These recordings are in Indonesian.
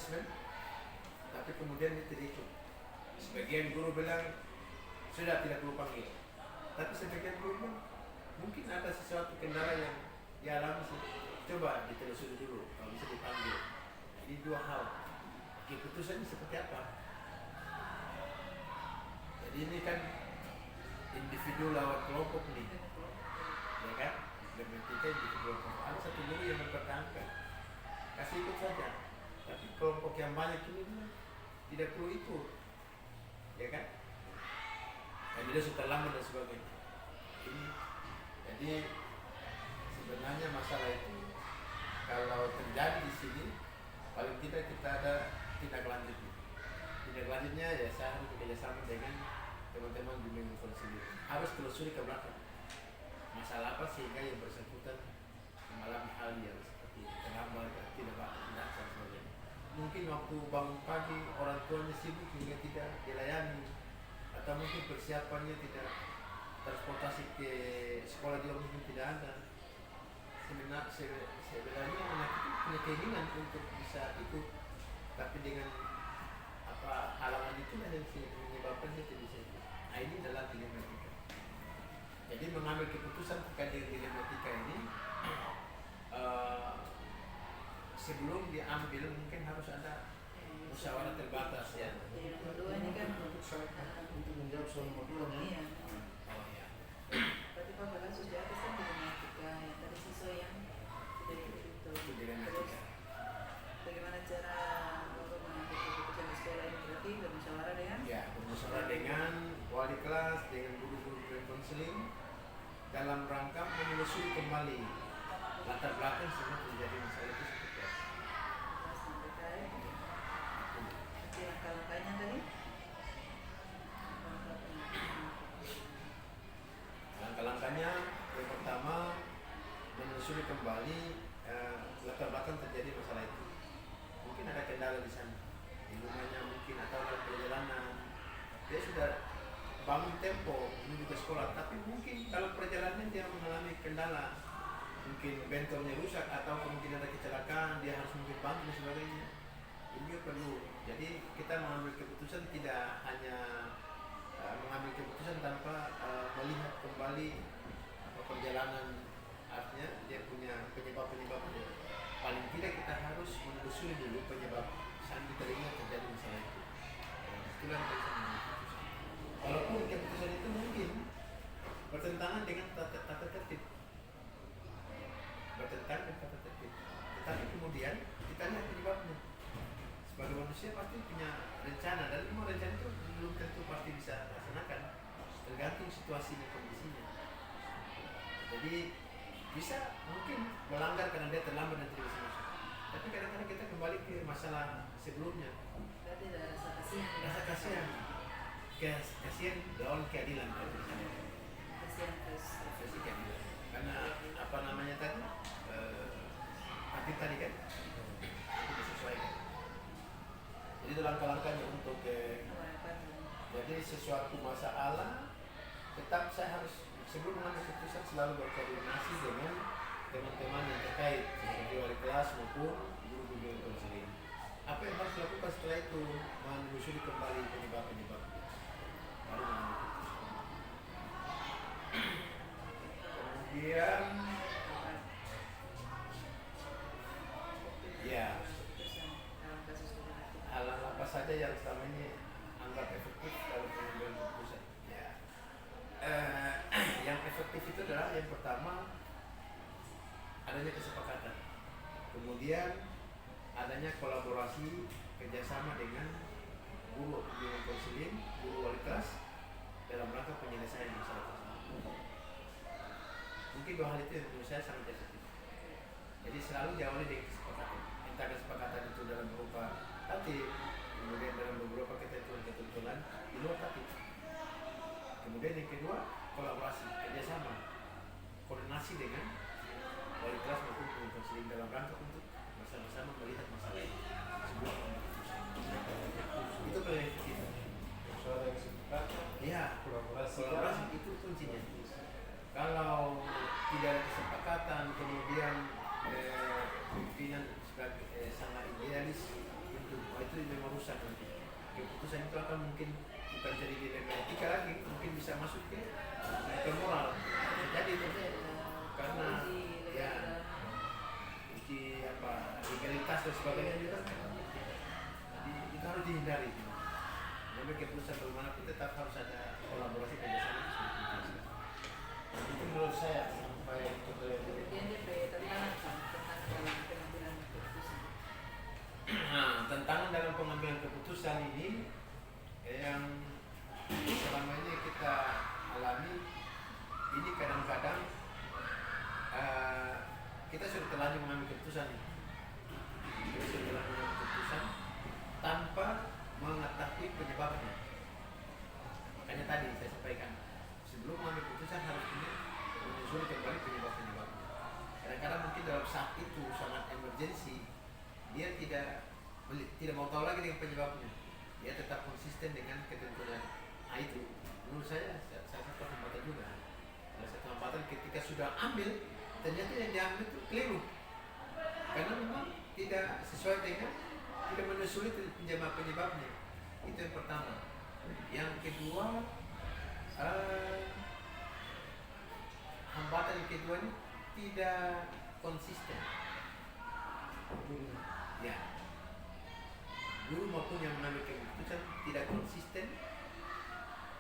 asesmen, tapi kemudian dia tidak ikut. Sebagian guru bilang sudah tidak perlu panggil, tapi sebagian guru bilang mungkin ada sesuatu kendala yang dialami sih. Coba ditelusuri dulu kalau bisa dipanggil. Jadi dua hal, keputusannya seperti apa. Jadi ini kan individu lawan kelompok nih, ya kan? Implementika individu lawan kelompok. Ada satu guru yang mempertahankan, kasih ikut saja. Tapi kelompok yang banyak ini tidak perlu ikut, ya kan? Dan dia sudah lama dan sebagainya. Ini, jadi sebenarnya masalah itu kalau terjadi di sini, paling tidak kita ada tindak lanjutnya. Tindak lanjutnya ya saya harus bekerjasama dengan teman-teman di Bimbingan Konseling. Harus telusuri ke belakang. Masalah apa sehingga yang bersangkutan mengalami hal yang seperti terlambat, tidak dan sebagainya. Mungkin waktu bangun pagi orang tuanya sibuk hingga tidak dilayani, atau mungkin persiapannya tidak, transportasi ke sekolah dia mungkin tidak ada. Sebenarnya anak itu punya keinginan untuk bisa ikut, tapi dengan apa halangan itu yang menyebabkan dia tidak bisa ikut. Nah, ini adalah dilematika. Jadi mengambil keputusan terkait dengan dilematika ini sebelum diambil mungkin harus ada musyawarah terbatas ya. Yang kedua ini kan untuk menjawab soal modul iya. Oh ya. Berarti Pak kasus di atas kan dilematika yang tadi siswa yang tidak ikut itu. Itu dilematika. Bagaimana cara Bapak mengambil keputusan di sekolah ini? Berarti bermusyawarah dengan? Ya, bermusyawarah dengan wali kelas, dengan guru-guru konseling dalam rangka menelusuri kembali latar belakang sehingga terjadi masalah itu seperti apa. Nanti langkah-langkahnya tadi? Langkah-langkahnya yang pertama menelusuri kembali latar belakang terjadi masalah itu. Mungkin ada kendala di sana, di rumahnya mungkin atau dalam perjalanan. Dia sudah bangun tempo menuju ke sekolah, tapi mungkin kalau perjalanannya dia mengalami kendala, mungkin bentornya rusak atau mungkin ada kecelakaan, dia harus mungkin bantu dan sebagainya. Ini juga perlu. Jadi kita mengambil keputusan tidak hanya mengambil keputusan tanpa melihat kembali perjalanan, artinya dia punya penyebab-penyebabnya. Paling tidak kita harus menelusuri dulu penyebab sampai terjadi masalah itu. Itulah yang bisa mengambil keputusan. Walaupun keputusan itu mungkin bertentangan dengan tata tertib, tetapi kemudian kita lihat penyebabnya. Sebagai manusia pasti punya rencana, dan semua rencana itu belum tentu pasti bisa laksanakan, tergantung situasi dan kondisinya. Jadi bisa mungkin melanggar karena dia terlambat dan tidak bisa masuk. Tapi kadang-kadang kita kembali ke masalah sebelumnya. Berarti ada rasa kasihan. Rasa kasihan, kasihan lawan keadilan. Kasihan terus. Versi keadilan. Karena apa namanya tadi, hati tadi kan itu disesuaikan. Jadi itu langkah-langkahnya untuk jadi sesuatu masalah tetap saya harus sebelum mengambil keputusan selalu berkoordinasi dengan teman-teman yang terkait seperti wali kelas maupun guru-guru konseling. Apa yang harus dilakukan setelah itu? Menelusuri kembali penyebab-penyebabnya, baru mengambil keputusan. Kemudian ya, hal apa saja yang selama ini anggap efektif dalam pengambilan keputusan? Ya, yang efektif itu adalah yang pertama adanya kesepakatan, kemudian adanya kolaborasi kerjasama dengan guru bimbingan konseling, guru wali kelas dalam rangka penyelesaian masalah tersebut. Mungkin dua hal itu yang menurut saya sangat efektif. Jadi selalu diawali dengan kesepakatan. Entah kesepakatan itu dalam berupa tatib, kemudian dalam beberapa ketentuan di luar tatib. Kemudian yang kedua, kolaborasi, kerjasama, koordinasi dengan wali kelas maupun guru konseling dalam rangka untuk bersama-sama melihat masalah ini. Sebuah keputusan. Itu paling efektif. suara yang sepakat, Ya, kolaborasi itu kuncinya. Kalau tidak ada kesepakatan, kemudian pimpinan sebagai sangat idealis, itu, oh itu memang rusak nanti. Keputusan itu akan mungkin bukan jadi dilema etika lagi, mungkin bisa masuk ke moral. Jadi itu karena ya uji apa legalitas dan sebagainya juga itu harus dihindari. Jadi keputusan bagaimanapun tetap harus ada kolaborasi kerjasama. Itu menurut saya sampai Kemudian DP tantangan tentang dalam pengambilan keputusan. Nah, tantangan dalam pengambilan keputusan ini yang selama ini kita alami ini kadang-kadang kita sudah terlanjur mengambil keputusan ini. Kita sudah terlanjur mengambil keputusan tanpa mengetahui penyebabnya. Makanya tadi saya sampaikan sebelum mengambil keputusan harus menyusun kembali penyebab-penyebabnya. Kadang-kadang mungkin dalam saat itu sangat emergensi, dia tidak mau tahu lagi dengan penyebabnya. Dia tetap konsisten dengan ketentuan. Nah itu menurut saya salah satu hambatan juga. Salah satu hambatan ketika sudah ambil, ternyata yang diambil itu keliru. Karena memang tidak sesuai dengan, tidak menyusun penyebabnya. Itu yang pertama. Yang kedua, hambatan yang kedua ini tidak konsisten. Ya, guru maupun yang mengambil keputusan tidak konsisten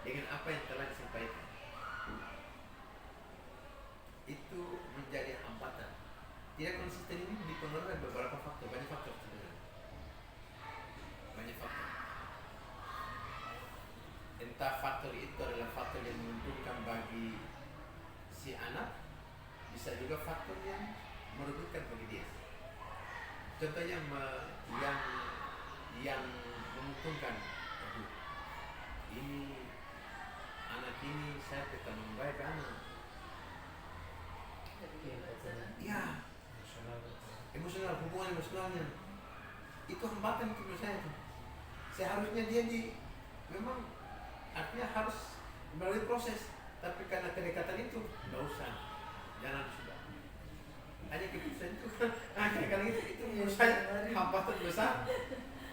dengan apa yang telah disampaikan. Itu menjadi hambatan. Tidak konsisten ini dipengaruhi oleh beberapa faktor, banyak faktor sebenarnya. Banyak faktor. Entah faktor itu adalah faktor yang menguntungkan bagi si anak, bisa juga faktor yang merugikan bagi dia. Contohnya yang menguntungkan, ini anak ini saya tetap membaik anak. Ya, emosional, hubungan emosionalnya itu hambatan itu menurut saya. Seharusnya dia memang artinya harus melalui proses, tapi karena kedekatan itu nggak usah, jangan sudah. Hanya keputusan itu kadang-kadang itu menurut saya hambatan besar.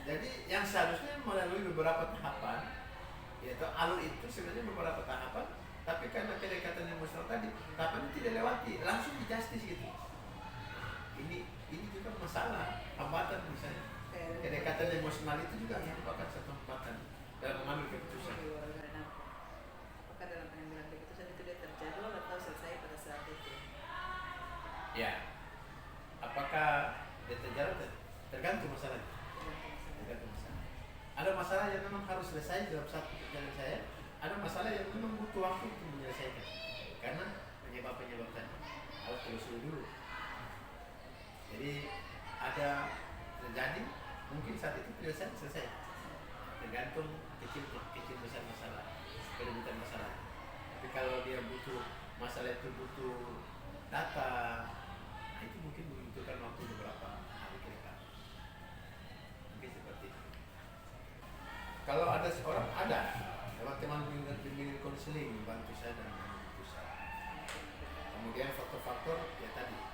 Jadi yang seharusnya melalui beberapa tahapan, yaitu alur itu sebenarnya beberapa tahapan, tapi karena kedekatan emosional tadi, tahapan itu tidak lewati, langsung di justice gitu. Ini juga masalah, hambatan misalnya. Kedekatan emosional itu juga merupakan satu hambatan dalam mengambil keputusan. Apakah dalam pengambilan keputusan itu dia terjadwal atau selesai pada saat itu? Ya, apakah dia terjadwal? Tergantung masalahnya. Ada masalah yang memang harus selesai dalam satu perjalanan saya, ada masalah yang memang butuh waktu untuk menyelesaikan karena penyebab tadi harus telusuri dulu. Jadi ada terjadi, mungkin saat itu selesai, tergantung kecil besar masalah, kerumitan masalah. Tapi kalau dia butuh masalah itu butuh data, nah itu mungkin membutuhkan waktu beberapa hari ke depan. Mungkin seperti itu. Kalau ada seorang, lewat teman bimbingan konseling membantu saya dalam keputusan. Kemudian faktor-faktor ya tadi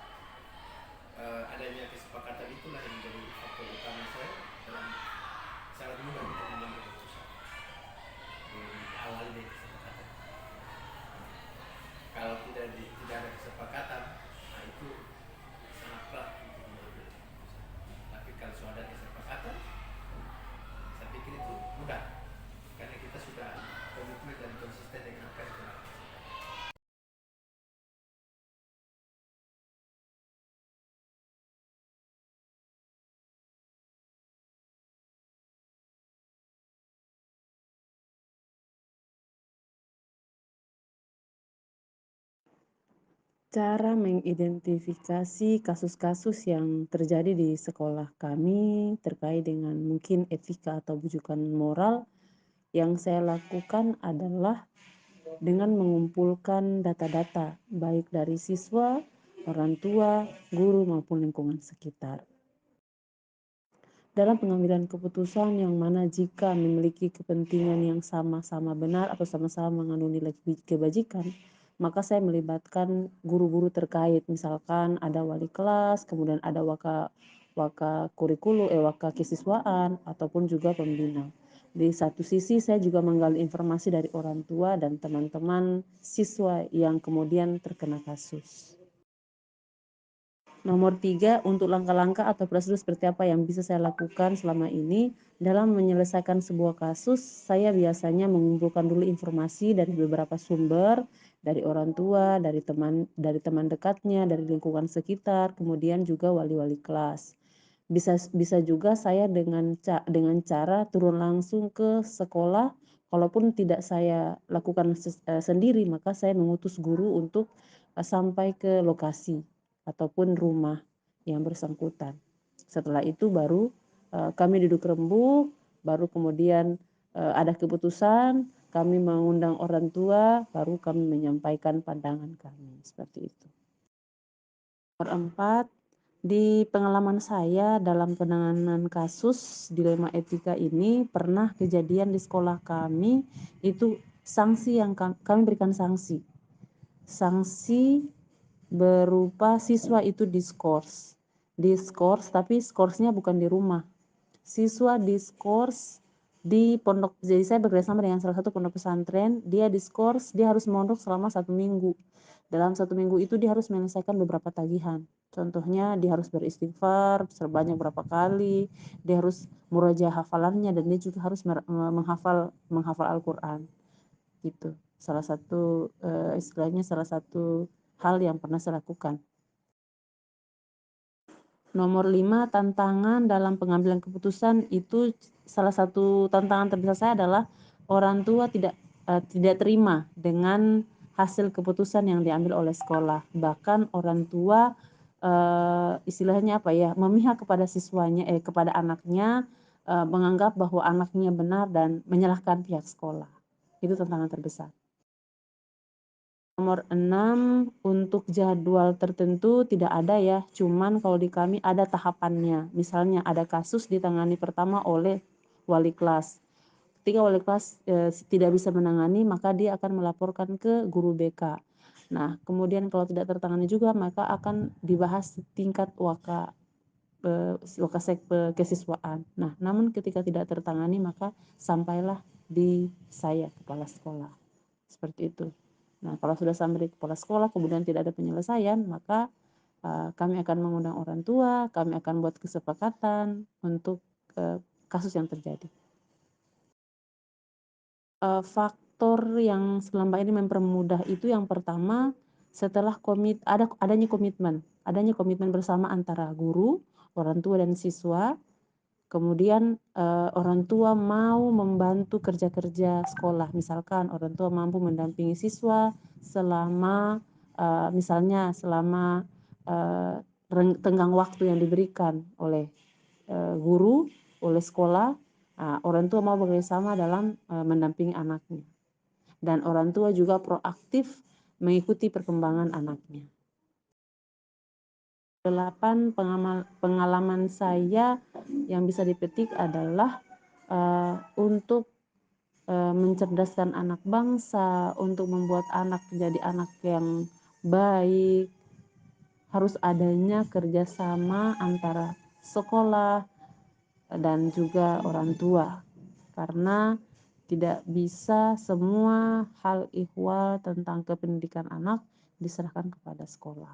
adanya kesepakatan itulah yang menjadi faktor utama saya dalam sangat mudah untuk mengambil keputusan. Awal dari kesepakatan. Kalau tidak ada kesepakatan, nah itu sangat berat untuk mengambil keputusan. Tapi kalau sudah ada kesepakatan, saya pikir itu mudah karena kita sudah komitmen dan konsisten dengan apa yang telah kita sepakati. Cara mengidentifikasi kasus-kasus yang terjadi di sekolah kami terkait dengan mungkin etika atau bujukan moral yang saya lakukan adalah dengan mengumpulkan data-data baik dari siswa, orang tua, guru maupun lingkungan sekitar. Dalam pengambilan keputusan yang mana jika memiliki kepentingan yang sama-sama benar atau sama-sama mengandung nilai kebajikan, maka saya melibatkan guru-guru terkait, misalkan ada wali kelas, kemudian ada waka kurikulum, waka kesiswaan ataupun juga pembina. Di satu sisi saya juga menggali informasi dari orang tua dan teman-teman siswa yang kemudian terkena kasus. Nomor 3, untuk langkah-langkah atau prosedur seperti apa yang bisa saya lakukan selama ini dalam menyelesaikan sebuah kasus. Saya biasanya mengumpulkan dulu informasi dari beberapa sumber, dari orang tua, dari teman dekatnya, dari lingkungan sekitar, kemudian juga wali-wali kelas. Bisa juga saya dengan cara turun langsung ke sekolah. Kalaupun tidak saya lakukan sendiri, maka saya mengutus guru untuk sampai ke lokasi ataupun rumah yang bersangkutan. Setelah itu baru kami duduk rembuk, baru kemudian ada keputusan, kami mengundang orang tua, baru kami menyampaikan pandangan kami, seperti itu. Nomor 4, di pengalaman saya dalam penanganan kasus dilema etika ini, pernah kejadian di sekolah kami itu sanksi yang kami berikan sanksi berupa siswa itu diskors tapi skorsnya bukan di rumah, siswa diskors di pondok. Jadi saya bekerjasama dengan salah satu pondok pesantren, dia diskors, dia harus mondok selama 1 minggu. Dalam 1 minggu itu dia harus menyelesaikan beberapa tagihan. Contohnya dia harus beristighfar sebanyak berapa kali, dia harus murojaah hafalannya, dan dia juga harus menghafal Al-Quran. Gitu. Salah satu salah satu hal yang pernah saya lakukan. Nomor 5, tantangan dalam pengambilan keputusan itu salah satu tantangan terbesar saya adalah orang tua tidak terima dengan hasil keputusan yang diambil oleh sekolah. Bahkan orang tua istilahnya memihak kepada siswanya, kepada anaknya, menganggap bahwa anaknya benar dan menyalahkan pihak sekolah. Itu tantangan terbesar. Nomor 6, untuk jadwal tertentu tidak ada ya, cuman kalau di kami ada tahapannya. Misalnya ada kasus ditangani pertama oleh wali kelas. Ketika wali kelas tidak bisa menangani, maka dia akan melaporkan ke guru BK. Nah, kemudian kalau tidak tertangani juga, maka akan dibahas tingkat waka kesiswaan. Nah, namun ketika tidak tertangani, maka sampailah di saya, kepala sekolah. Seperti itu. Nah, kalau sudah sampai di kepala sekolah kemudian tidak ada penyelesaian, maka kami akan mengundang orang tua, kami akan buat kesepakatan untuk kasus yang terjadi. Faktor yang selama ini mempermudah itu yang pertama, setelah adanya komitmen bersama antara guru, orang tua dan siswa. Kemudian orang tua mau membantu kerja-kerja sekolah, misalkan orang tua mampu mendampingi siswa selama misalnya selama tenggang waktu yang diberikan oleh guru, oleh sekolah. Orang tua mau bekerjasama dalam mendampingi anaknya, dan orang tua juga proaktif mengikuti perkembangan anaknya. 8, pengalaman saya yang bisa dipetik adalah untuk mencerdaskan anak bangsa, untuk membuat anak menjadi anak yang baik, harus adanya kerjasama antara sekolah dan juga orang tua, karena tidak bisa semua hal ihwal tentang kependidikan anak diserahkan kepada sekolah.